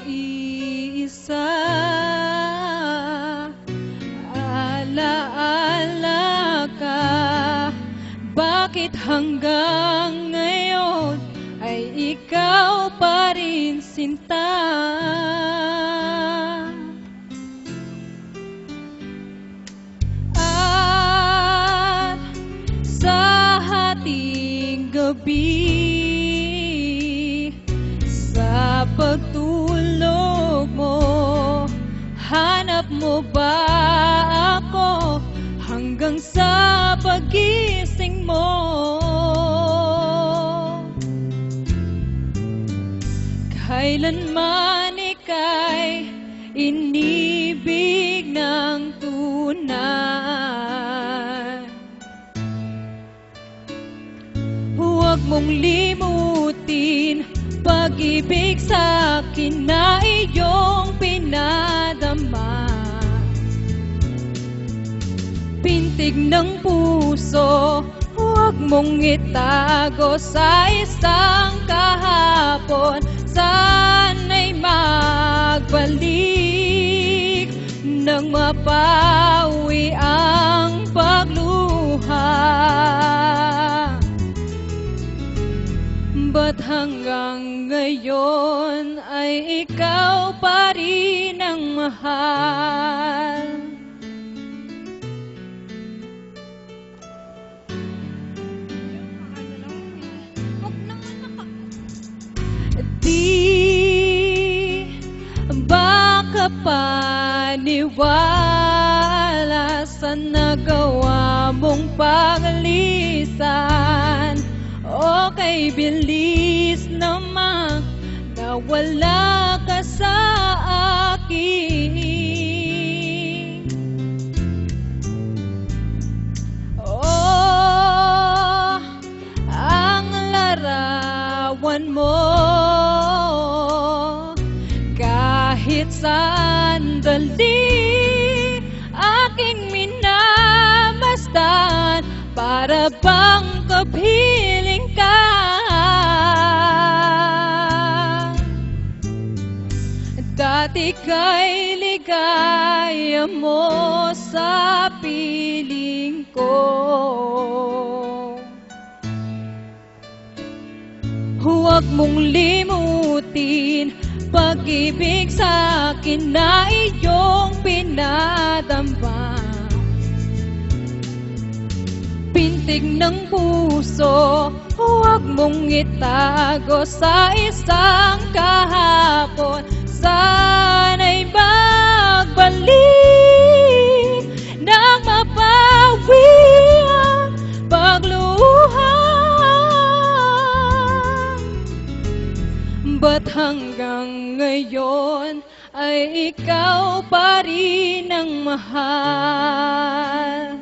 nag-iisa. Alaala ka, bakit hanggang ngayon ay ikaw pa rin sinta? At sa hating gabi, sa pagtulog mo, hanap mo ba ako hanggang sa pagising mo? Kailanman ika'y inibig ng tunay. Huwag mong limutin pag-ibig sa akin na iyong pinadama. Pintig ng puso, huwag mong itago sa isang kahapon. Sana'y magbalik nang mapawi ang pagluha. Ba't hanggang ngayon ay ikaw pa rin ang mahal? Di ba kapaniwala sa nagawa mong paglisan? O kay bilis naman na wala ka sa akin. Oh, ang larawan mo kahit sandali aking minamasdan, para bang kapiling ka. Dati kay ligaya mo sa piling ko. Huwag mong limutin pag-ibig sa akin na iyong pinadama. Pintig ng puso, huwag mong itago sa isang kahapon. Sana'y magbalik nang mapawi ang pagluha. Ba't hanggang ngayon ay ikaw pa rin ang mahal?